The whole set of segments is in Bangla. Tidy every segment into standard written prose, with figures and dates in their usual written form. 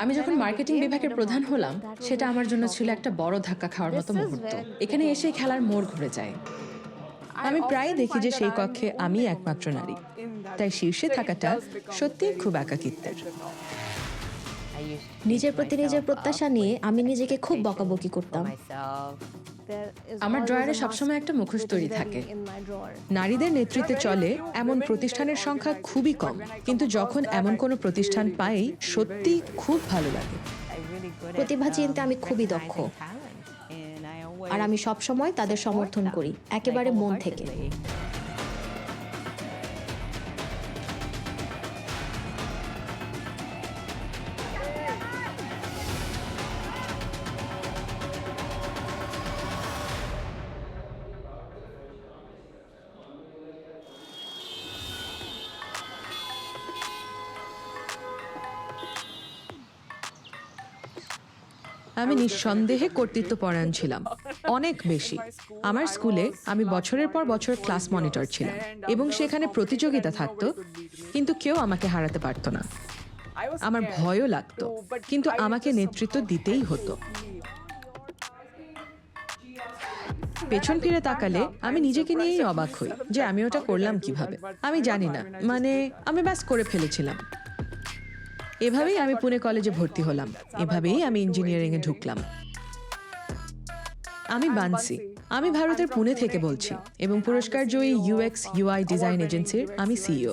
আমি যখন মার্কেটিং বিভাগের প্রধান হলাম, সেটা আমার জন্য ছিল একটা বড় ধাক্কা খাওয়ার মতো মুহূর্ত। এখানে এসেই খেলার মোড় ঘুরে যায়। আমি প্রায়ই দেখি যে সেই কক্ষে আমি একমাত্র নারী, তাই শীর্ষে থাকাটা সত্যিই খুব একাকিত্বের। নিজের প্রতি নিজের প্রত্যাশা নিয়ে আমি নিজেকে খুব বকাবকি করতাম। আমার ড্রয়ারে সবসময় একটা মুখোশ তৈরি থাকে। নারীদের নেতৃত্বে চলে এমন প্রতিষ্ঠানের সংখ্যা খুবই কম, কিন্তু যখন এমন কোনো প্রতিষ্ঠান পাই সত্যি খুব ভালো লাগে। প্রতিভা চিনতে আমি খুবই দক্ষ, আর আমি সবসময় তাদের সমর্থন করি, একেবারে মন থেকে। আমি নিঃসন্দেহে কর্তৃত্বপরায়ণ ছিলাম, অনেক বেশি। আমার স্কুলে আমি বছরের পর বছর ক্লাস মনিটর ছিলাম এবং সেখানে প্রতিযোগিতা থাকতো, কিন্তু কেউ আমাকে হারাতে পারতো না। আমার ভয়ও লাগতো, কিন্তু আমাকে নেতৃত্ব দিতেই হতো। পেছন ফিরে তাকালে আমি নিজেকে নিয়েই অবাক হই যে আমি ওটা করলাম কিভাবে। আমি জানি না, মানে আমি ব্যাস করে ফেলেছিলাম। এভাবেই আমি পুনে কলেজে ভর্তি হলাম, এভাবেই আমি ইঞ্জিনিয়ারিং এ ঢুকলাম। আমি বানসি, আমি ভারতের পুনে থেকে বলছি এবং পুরস্কার জয়ী ইউএক্স ইউআই ডিজাইন এজেন্সির আমি সিইও।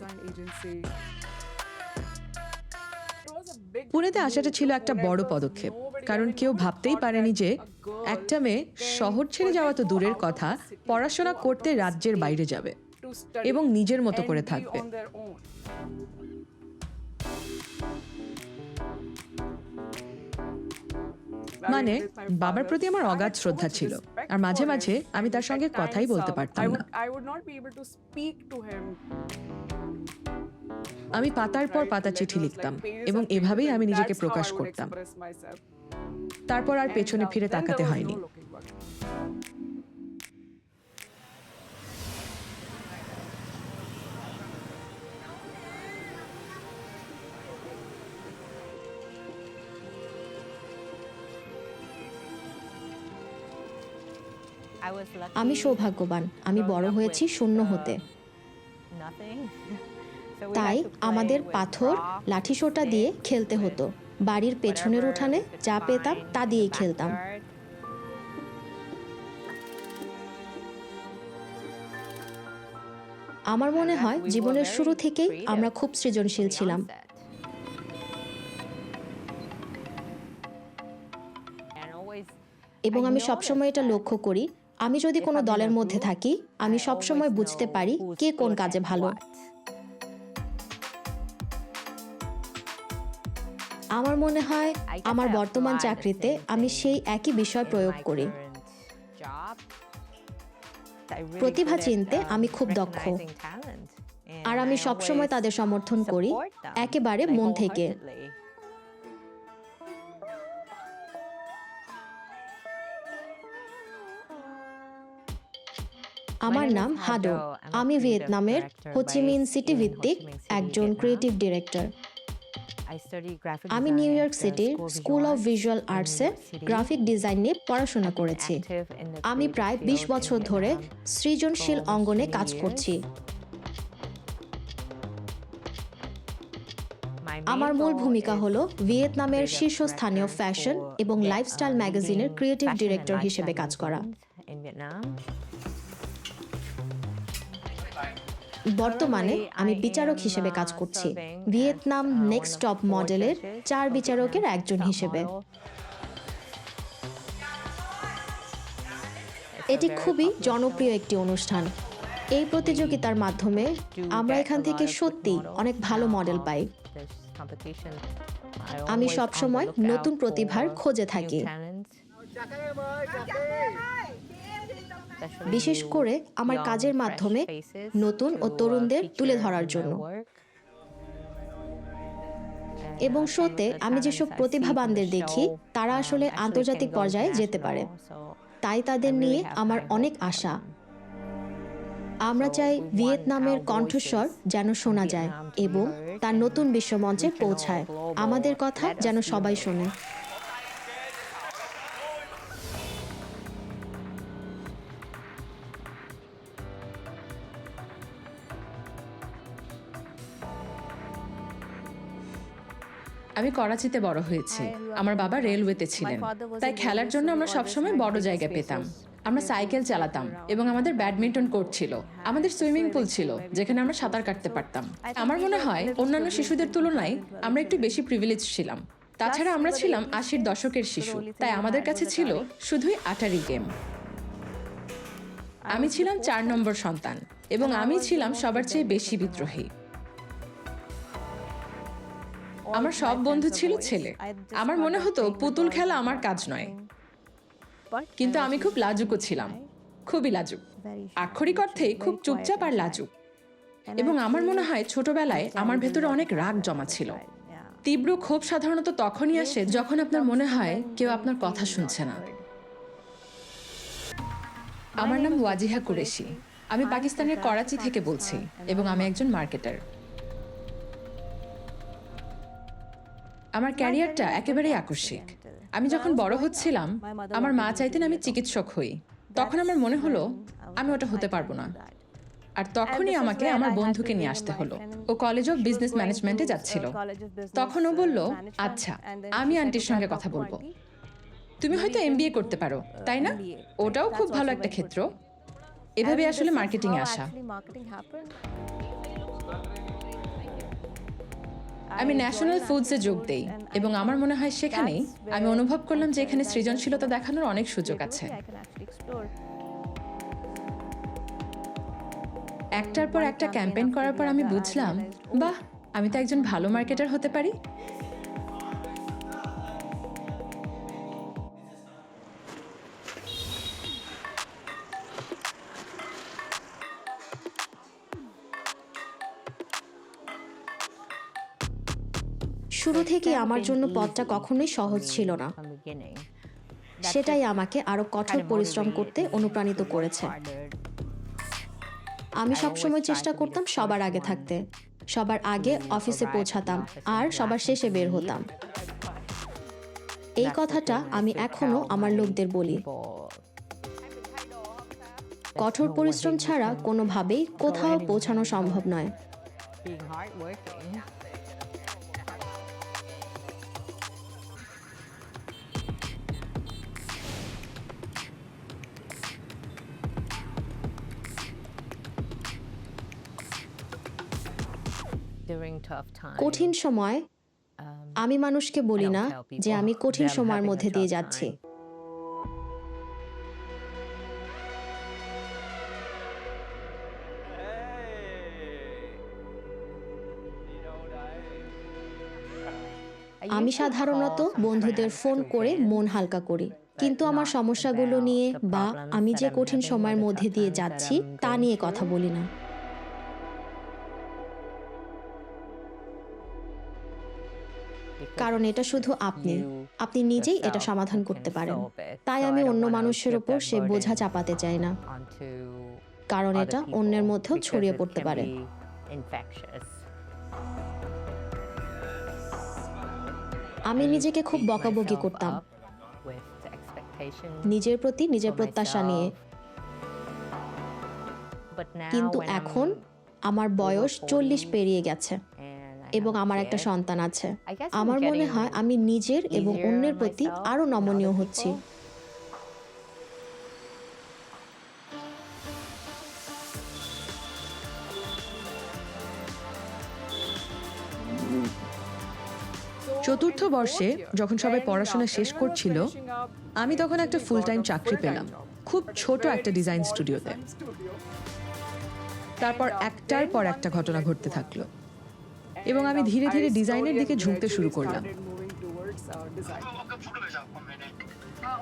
পুনেতে আসাটা ছিল একটা বড় পদক্ষেপ, কারণ কেউ ভাবতেই পারেনি যে একটা মেয়ে শহর ছেড়ে যাওয়া তো দূরের কথা, পড়াশোনা করতে রাজ্যের বাইরে যাবে এবং নিজের মতো করে থাকবে। মানে বাবার প্রতি আমার অগাধ শ্রদ্ধা ছিল, আর মাঝে মাঝে আমি তার সঙ্গে কথাই বলতে পারতাম না। আমি পাতার পর পাতা চিঠি লিখতাম এবং এভাবেই আমি নিজেকে প্রকাশ করতাম। তারপর আর পেছনে ফিরে তাকাতে হয়নি। আমি সৌভাগ্যবান, আমি বড় হয়েছি শূন্য হতে। তাই আমাদের পাথর লাঠিসোঁটা দিয়ে খেলতে হতো। বাড়ির পেছনের উঠানে যা পেতাম তা দিয়েই খেলতাম। আমার মনে হয় জীবনের শুরু থেকেই আমরা খুব সৃজনশীল ছিলাম। এবং আমি সবসময় এটা লক্ষ্য করি, আমি যদি কোনো দলের মধ্যে থাকি, আমি সবসময় বুঝতে পারি কে কোন কাজে ভালো। আমার মনে হয় আমার বর্তমান চাকরিতে আমি সেই একই বিষয় প্রয়োগ করি। প্রতিভা চিনতে আমি খুব দক্ষ, আর আমি সবসময় তাদের সমর্থন করি, একেবারে মন থেকে। আমার নাম হাডো, আমি ভিয়েতনামের হোচিমিন সিটি ভিত্তিক একজন ক্রিয়েটিভ ডিরেক্টর। আমি নিউ ইয়র্ক সিটির স্কুল অফ ভিজুয়াল আর্টসে গ্রাফিক ডিজাইন নিয়ে পড়াশোনা করেছি। আমি প্রায় 20 বছর ধরে সৃজনশীল অঙ্গনে কাজ করছি। আমার মূল ভূমিকা হলো ভিয়েতনামের শীর্ষস্থানীয় ফ্যাশন এবং লাইফস্টাইল ম্যাগাজিনের ক্রিয়েটিভ ডিরেক্টর হিসেবে কাজ করা। বর্তমানে আমি বিচারক হিসেবে কাজ করছি, ভিয়েতনাম নেক্সট টপ মডেলের 4 বিচারকের একজন হিসেবে। এটি খুবই জনপ্রিয় একটি অনুষ্ঠান। এই প্রতিযোগিতার মাধ্যমে আমরা এখান থেকে সত্যি অনেক ভালো মডেল পাই। আমি সবসময় নতুন প্রতিভার খোঁজে থাকি, বিশেষ করে আমার কাজের মাধ্যমে নতুন ও তরুণদের তুলে ধরার জন্য। এবং শোতে আমি যেসব প্রতিভাবানদের দেখি, তারা আসলে আন্তর্জাতিক পর্যায়ে যেতে পারে, তাই তাদের নিয়ে আমার অনেক আশা। আমরা চাই ভিয়েতনামের কণ্ঠস্বর যেন শোনা যায় এবং তার নতুন বিশ্বমঞ্চে পৌঁছায়। আমাদের কথা যেন সবাই শোনে। আমি করাচিতে বড় হয়েছি। আমার বাবা রেলওয়েতে ছিলেন, তাই খেলার জন্য আমরা সবসময় বড় জায়গা পেতাম। আমরা সাইকেল চালাতাম এবং আমাদের ব্যাডমিন্টন কোর্ট ছিল। আমাদের সুইমিং পুল ছিল যেখানে আমরা সাঁতার কাটতে পারতাম। আমার মনে হয় অন্যান্য শিশুদের তুলনায় আমরা একটু বেশি প্রিভিলেজ ছিলাম। তাছাড়া আমরা ছিলাম 80-র দশকের শিশু, তাই আমাদের কাছে ছিল শুধুই আটারি গেম। আমি ছিলাম 4 নম্বর সন্তান এবং আমি ছিলাম সবার চেয়ে বেশি বিদ্রোহী। আমার সব বন্ধু ছিল ছেলে। আমার মনে হতো পুতুল খেলা আমার কাজ নয়, কিন্তু আমি খুব লাজুকও ছিলাম, খুবই লাজুক, আক্ষরিক অর্থেই খুব চুপচাপ আর লাজুক। এবং আমার মনে হয় ছোটবেলায় আমার ভেতরে অনেক রাগ জমা ছিল। তীব্র ক্ষোভ সাধারণত তখনই আসে যখন আপনার মনে হয় কেউ আপনার কথা শুনছে না। আমার নাম ওয়াজিহা কুরেশি। আমি পাকিস্তানের করাচি থেকে বলছি এবং আমি একজন মার্কেটার। আমার ক্যারিয়ারটা একেবারেই আকস্মিক। আমি যখন বড় হচ্ছিলাম, আমার মা চাইতেন আমি চিকিৎসক হই। তখন আমার মনে হলো আমি ওটা হতে পারবো না। আর তখনই আমাকে আমার বন্ধুকে নিয়ে আসতে হলো। ও কলেজ অফ বিজনেস ম্যানেজমেন্টে যাচ্ছিল। তখন ও বলল, আচ্ছা আমি আন্টির সঙ্গে কথা বলবো, তুমি হয়তো এমবিএ করতে পারো, তাই না? ওটাও খুব ভালো একটা ক্ষেত্র। এভাবে আসলে মার্কেটিং এ আসা। আমি ন্যাশনাল ফুডসে যোগ দেই এবং আমার মনে হয় সেখানেই আমি অনুভব করলাম যে এখানে সৃজনশীলতা দেখানোর অনেক সুযোগ আছে। একটার পর একটা ক্যাম্পেইন করার পর আমি বুঝলাম, বাহ, আমি তো একজন ভালো মার্কেটার হতে পারি। শুরু থেকে আমার জন্য পথটা কখনোই সহজ ছিল না। সেটাই আমাকে আরো কঠোর পরিশ্রম করতে অনুপ্রাণিত করেছে। আমি সবসময় চেষ্টা করতাম সবার আগে থাকতে, সবার আগে অফিসে পৌঁছাতাম আর সবার শেষে বের হতাম। এই কথাটা আমি এখনো আমার লোকদের বলি। কঠোর পরিশ্রম ছাড়া কোনোভাবেই কোথাও পৌঁছানো সম্ভব নয়। কঠিন সময় আমি মানুষকে বলি না যে আমি কঠিন সময়ের মধ্যে দিয়ে যাচ্ছি। আমি সাধারণত বন্ধুদের ফোন করে মন হালকা করি, কিন্তু আমার সমস্যাগুলো নিয়ে বা আমি যে কঠিন সময়ের মধ্যে দিয়ে যাচ্ছি তা নিয়ে কথা বলি না। কারণ এটা শুধু আপনি নিজেই এটা সমাধান করতে পারেন। তাই আমি অন্য মানুষের উপর সে বোঝা চাপাতে চাই না, কারণ এটা অন্যের মধ্যেও ছড়িয়ে পড়তে পারে। আমি নিজেকে খুব বকাবকি করতাম, নিজের প্রতি নিজের প্রত্যাশা নিয়ে। কিন্তু এখন আমার বয়স 40 পেরিয়ে গেছে এবং আমার একটা সন্তান আছে। আমার মনে হয় আমি নিজের এবং অন্যের প্রতি আরো নমনীয় হচ্ছি। চতুর্থ বর্ষে যখন সবাই পড়াশোনা শেষ করছিল, আমি তখন একটা ফুল টাইম চাকরি পেলাম খুব ছোট একটা ডিজাইন স্টুডিওতে। তারপর একটার পর একটা ঘটনা ঘটতে থাকলো এবং আমি ধীরে ধীরে ডিজাইনের দিকে ঝুঁকতে শুরু করলাম।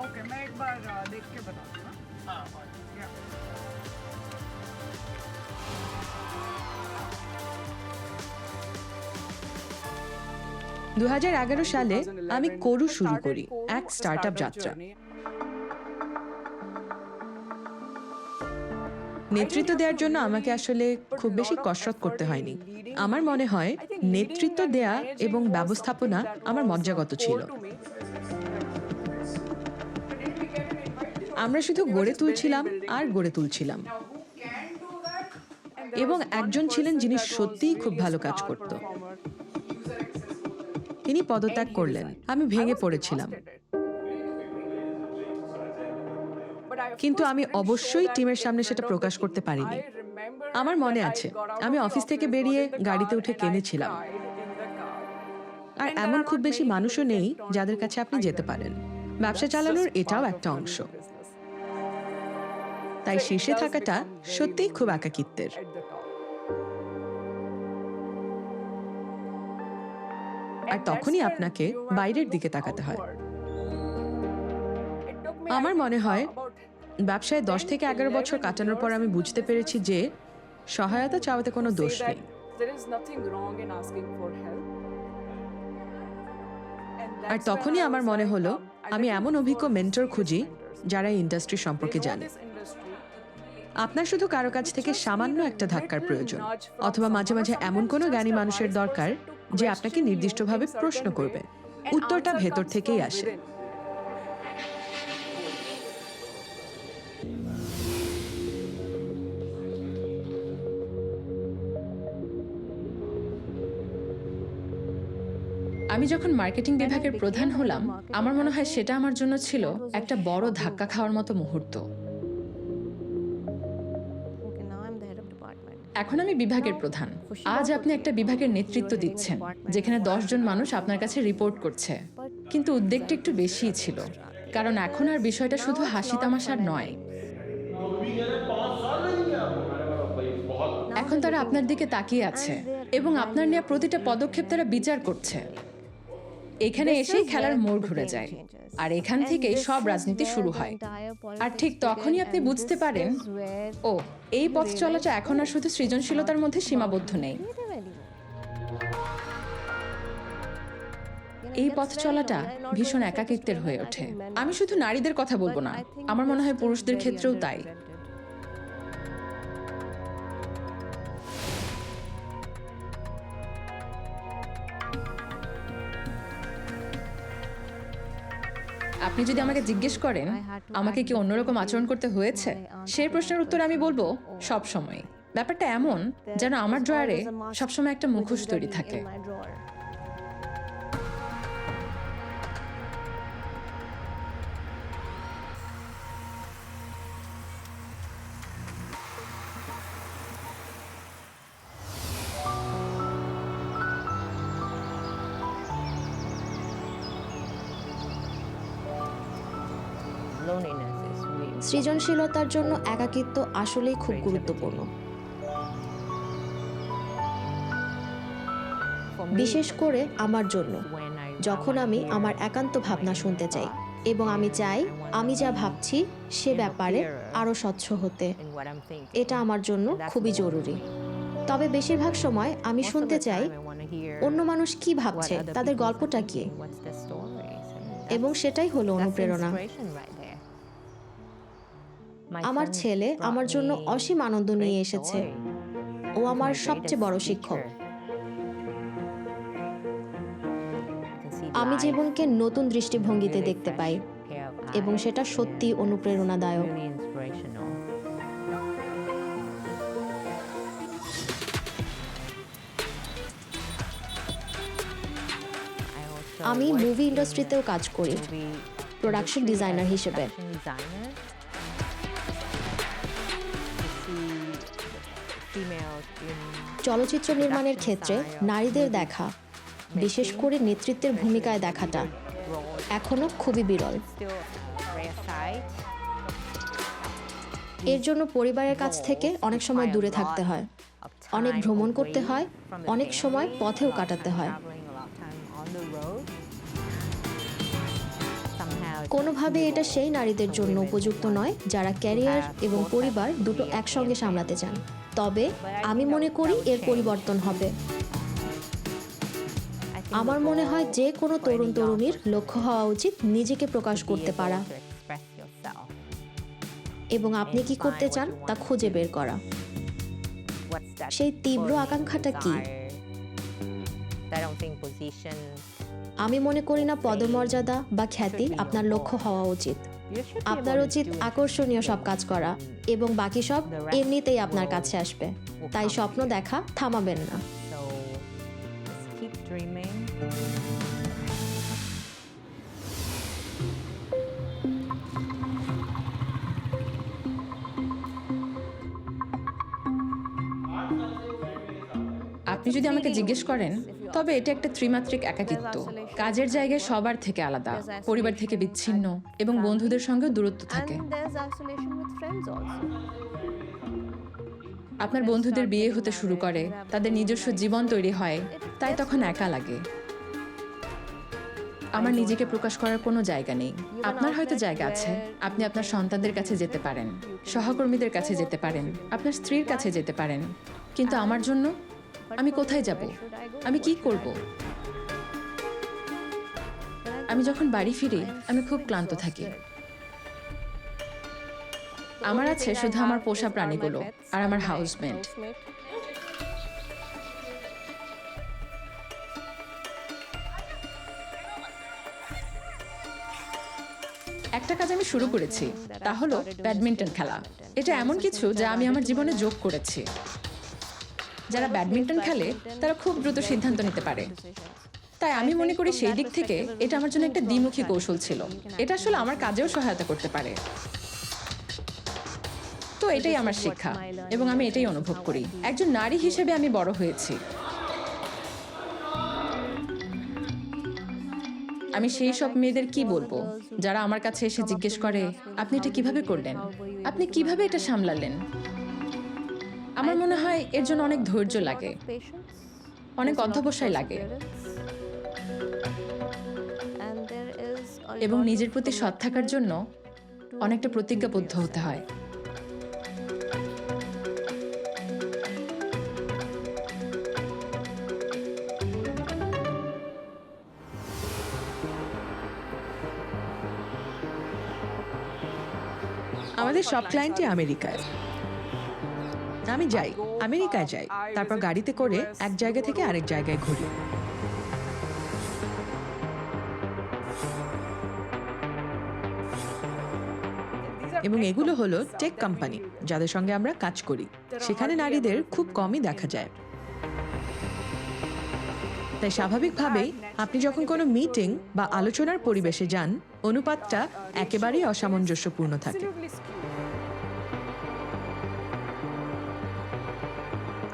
ओके मैं एक बार देख के बताऊंगा ना। हाँ या 2011 সালে আমি করু শুরু করি, এক স্টার্টআপ যাত্রা। নেতৃত্ব দেওয়ার জন্য আমাকে আসলে খুব বেশি কসরত করতে হয়নি। আমার মনে হয় নেতৃত্ব দেয়া এবং ব্যবস্থাপনা আমার মজ্জাগত ছিল। আমরা শুধু গড়ে তুলছিলাম আর গড়ে তুলছিলাম। এবং একজন ছিলেন যিনি সত্যিই খুব ভালো কাজ করত। তিনি পদত্যাগ করলেন। আমি ভেঙে পড়েছিলাম, কিন্তু আমি অবশ্যই টিমের সামনে সেটা প্রকাশ করতে পারিনি। আমার মনে আছে আমি অফিস থেকে বেরিয়ে গাড়িতে উঠে কেঁদেছিলাম। আর এমন খুব বেশি মানুষও নেই যাদের কাছে আপনি যেতে পারেন। ব্যবসা চালানোর এটাও একটা অংশ। তাই শীর্ষে থাকাটা সত্যিই খুব একাকিত্বের। আর তখনই আপনাকে বাইরের দিকে তাকাতে হয়। আমার মনে হয় ব্যবসায় 10 থেকে 11 বছর কাটানোর পর আমি বুঝতে পেরেছি যে সহায়তা চাওয়াতে কোনো দোষ নেই। আর তখনই আমার মনে হলো আমি এমন অভিজ্ঞ মেন্টর খুঁজি যারা এই ইন্ডাস্ট্রি সম্পর্কে জানে। আপনার শুধু কারো কাছ থেকে সামান্য একটা ধাক্কার প্রয়োজন, অথবা মাঝে মাঝে এমন কোনো জ্ঞানী মানুষের দরকার যে আপনাকে নির্দিষ্টভাবে প্রশ্ন করবে। উত্তরটা ভেতর থেকেই আসে। আমি যখন মার্কেটিং বিভাগের প্রধান হলাম, আমার মনে হয় সেটা আমার জন্য ছিল একটা বড় ধাক্কা খাওয়ার মতো মুহূর্ত। এখন আমি বিভাগের প্রধান। আজ আপনি একটা বিভাগের নেতৃত্ব দিচ্ছেন যেখানে 10 জন মানুষ আপনার কাছে রিপোর্ট করছে। কিন্তু উদ্বেগটা একটু বেশিই ছিল, কারণ এখন আর বিষয়টা শুধু হাসি তামাশার নয়। এখন তারা আপনার দিকে তাকিয়ে আছে এবং আপনার নেওয়া প্রতিটা পদক্ষেপ তারা বিচার করছে। এখানে এসেই খেলার মোড় ঘুরে যায়, আর এখান থেকেই সব রাজনীতি শুরু হয়। আর ঠিক তখনই আপনি বুঝতে পারেন, ও, এই পথ চলাটা এখন আর শুধু সৃজনশীলতার মধ্যে সীমাবদ্ধ নেই। এই পথ চলাটা ভীষণ একাকিত্বের হয়ে ওঠে। আমি শুধু নারীদের কথা বলবো না, আমার মনে হয় পুরুষদের ক্ষেত্রেও তাই। আপনি যদি আমাকে জিজ্ঞেস করেন আমাকে কি অন্যরকম আচরণ করতে হয়েছে, সেই প্রশ্নের উত্তর আমি বলবো সব সময়। ব্যাপারটা এমন যেন আমার ড্রয়ারে সবসময় একটা মুখোশ তৈরি থাকে। সৃজনশীলতার জন্য একাকিত্ব আসলেই খুব গুরুত্বপূর্ণ, বিশেষ করে আমার জন্য। যখন আমি আমার একান্ত ভাবনা শুনতে চাই এবং আমি চাই আমি যা ভাবছি সে ব্যাপারে আরো স্বচ্ছ হতে, এটা আমার জন্য খুবই জরুরি। তবে বেশিরভাগ সময় আমি শুনতে চাই অন্য মানুষ কি ভাবছে, তাদের গল্পটা কি, এবং সেটাই হলো অনুপ্রেরণা। আমার ছেলে আমার জন্য অসীম আনন্দ নিয়ে এসেছে। ও আমার সবচেয়ে বড় শিক্ষক। আমি জীবনকে নতুন দৃষ্টিভঙ্গিতে দেখতে পাই এবং সেটা সত্যি অনুপ্রেরণাদায়ক। আমি মুভি ইন্ডাস্ট্রিতেও কাজ করি, প্রোডাকশন ডিজাইনার হিসেবে। চলচ্চিত্র নির্মাণের ক্ষেত্রে নারীদের দেখা, বিশেষ করে নেতৃত্বের ভূমিকায় দেখাটা এখনো খুবই বিরল। এর জন্য পরিবারের কাছ থেকে অনেক সময় দূরে থাকতে হয়, অনেক ভ্রমণ করতে হয়, অনেক সময় পথেও কাটাতে হয়। কোনোভাবে এটা সেই নারীদের জন্য উপযুক্ত নয় যারা ক্যারিয়ার এবং পরিবার দুটো একসঙ্গে সামলাতে চান। তবে আমি মনে করি এর পরিবর্তন হবে। আমার মনে হয় যে কোনো তরুণ তরুণীর লক্ষ্য হওয়া উচিত নিজেকে প্রকাশ করতে পারা। এবং আপনি কি করতে চান তা খুঁজে বের করা। সেই তীব্র আকাঙ্ক্ষাটা কি? আমি মনে করি না পদমর্যাদা বা খ্যাতি আপনার লক্ষ্য হওয়া উচিত। আপনার উচিত আকর্ষণীয় সব কাজ করা এবং বাকি সব এমনিতেই আপনার কাছে আসবে। তাই স্বপ্ন দেখা থামাবেন না। আপনি যদি আমাকে জিজ্ঞেস করেন তবে এটা একটা ত্রিমাত্রিক একাকিত্ব। কাজের জায়গায় সবার থেকে আলাদা, পরিবার থেকে বিচ্ছিন্ন এবং বন্ধুদের সঙ্গে দূরত্ব থাকে। আপনার বন্ধুদের বিয়ে হতে শুরু করে, তাদের নিজস্ব জীবন তৈরি হয়, তাই তখন একা লাগে। আমার নিজেকে প্রকাশ করার কোনো জায়গা নেই। আপনার হয়তো জায়গা আছে। আপনি আপনার সন্তানদের কাছে যেতে পারেন, সহকর্মীদের কাছে যেতে পারেন, আপনার স্ত্রীর কাছে যেতে পারেন, কিন্তু আমার জন্য আমি কোথায় যাব? আমি কি করব? আমি যখন বাড়ি ফিরি আমি খুব ক্লান্ত থাকি। আমার আছে শুধু আমার পোষা প্রাণীগুলো আর আমার হাউসমেট। একটা কাজ আমি শুরু করেছি, তা হলো ব্যাডমিন্টন খেলা। এটা এমন কিছু যা আমি আমার জীবনে যোগ করেছি। যারা ব্যাডমিন্টন খেলে তারা খুব দ্রুত সিদ্ধান্ত নিতে পারে, তাই আমি মনে করি সেই দিক থেকে এটা আমার জন্য একটা দ্বিমুখী কৌশল ছিল। এটা আসলে আমার কাজেও সহায়তা করতে পারে। তো এটাই আমার শিক্ষা এবং আমি এটাই অনুভব করি। একজন নারী হিসেবে আমি বড় হয়েছি। আমি সেই সব মেয়েদের কি বলবো যারা আমার কাছে এসে জিজ্ঞেস করে, আপনি এটা কিভাবে করলেন, আপনি কিভাবে এটা সামলালেন? আমার মনে হয় এর জন্য অনেক ধৈর্য লাগে, অনেক অধ্যবসায় লাগে এবং নিজের প্রতি সৎ থাকার জন্য অনেকটা প্রতিজ্ঞাবদ্ধ হতে হয়। আমাদের সব ক্লায়েন্টই আমেরিকায়। আমি যাই, আমেরিকায় যাই, তারপর গাড়িতে করে এক জায়গা থেকে আরেক জায়গায় ঘুরি। এবং এগুলো হলো টেক কোম্পানি যাদের সঙ্গে আমরা কাজ করি। সেখানে নারীদের খুব কমই দেখা যায়। তাই স্বাভাবিকভাবেই আপনি যখন কোনো মিটিং বা আলোচনার পরিবেশে যান, অনুপাতটা একেবারেই অসামঞ্জস্যপূর্ণ থাকে।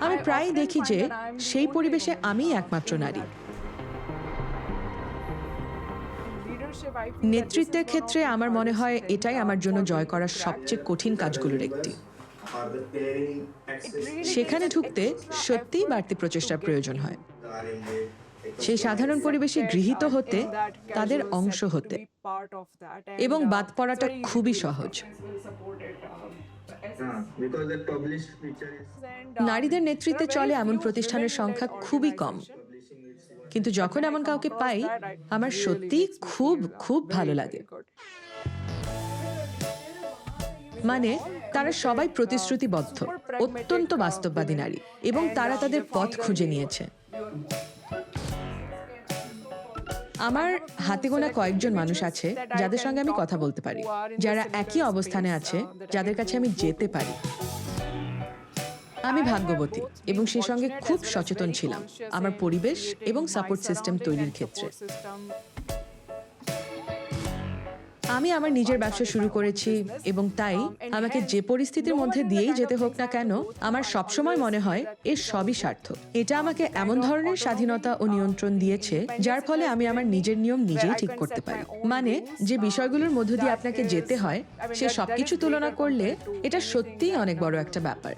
আমি প্রায় দেখি যে সেই পরিবেশে আমিই একমাত্র নারী। নেতৃত্বের ক্ষেত্রে আমার মনে হয় এটাই আমার জন্য জয় করার সবচেয়ে কঠিন কাজগুলোর একটি। সেখানে ঢুকতে সত্যিই বাড়তি প্রচেষ্টার প্রয়োজন হয়। সেই সাধারণ পরিবেশে গৃহীত হতে, তাদের অংশ হতে, এবং বাদ পড়াটা খুবই সহজ। নারীদের নেতৃত্বে চলে এমন প্রতিষ্ঠানের সংখ্যা খুবই কম, কিন্তু যখন এমন কাউকে পাই আমার সত্যিই খুব খুব ভালো লাগে। মানে তারা সবাই প্রতিশ্রুতিবদ্ধ, অত্যন্ত বাস্তববাদী নারী, এবং তারা তাদের পথ খুঁজে নিয়েছে। আমার হাতে গোনা কয়েকজন মানুষ আছে যাদের সঙ্গে আমি কথা বলতে পারি, যারা একই অবস্থানে আছে, যাদের কাছে আমি যেতে পারি। আমি ভাগ্যবতী এবং সেই সঙ্গে খুব সচেতন ছিলাম আমার পরিবেশ এবং সাপোর্ট সিস্টেম তৈরির ক্ষেত্রে। আমি আমার নিজের ব্যবসা শুরু করেছি এবং তাই আমাকে যে পরিস্থিতির মধ্যে দিয়েই যেতে হোক না কেন, আমার সবসময় মনে হয় এর সবই সার্থক। এটা আমাকে এমন ধরনের স্বাধীনতা ও নিয়ন্ত্রণ দিয়েছে যার ফলে আমি আমার নিজের নিয়ম নিজেই ঠিক করতে পারি। মানে যে বিষয়গুলোর মধ্য দিয়ে আপনাকে যেতে হয় সে সবকিছু তুলনা করলে এটা সত্যিই অনেক বড় একটা ব্যাপার।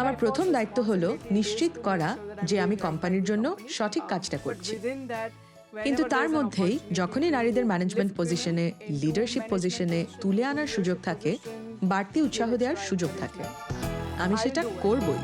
আমার প্রথম দায়িত্ব হলো নিশ্চিত করা যে আমি কোম্পানির জন্য সঠিক কাজটা করছি। কিন্তু তার মধ্যেই যখনই নারীদের ম্যানেজমেন্ট পজিশনে, লিডারশিপ পজিশনে তুলে আনার সুযোগ থাকে, বাড়তি উৎসাহ দেওয়ার সুযোগ থাকে, আমি সেটা করবই।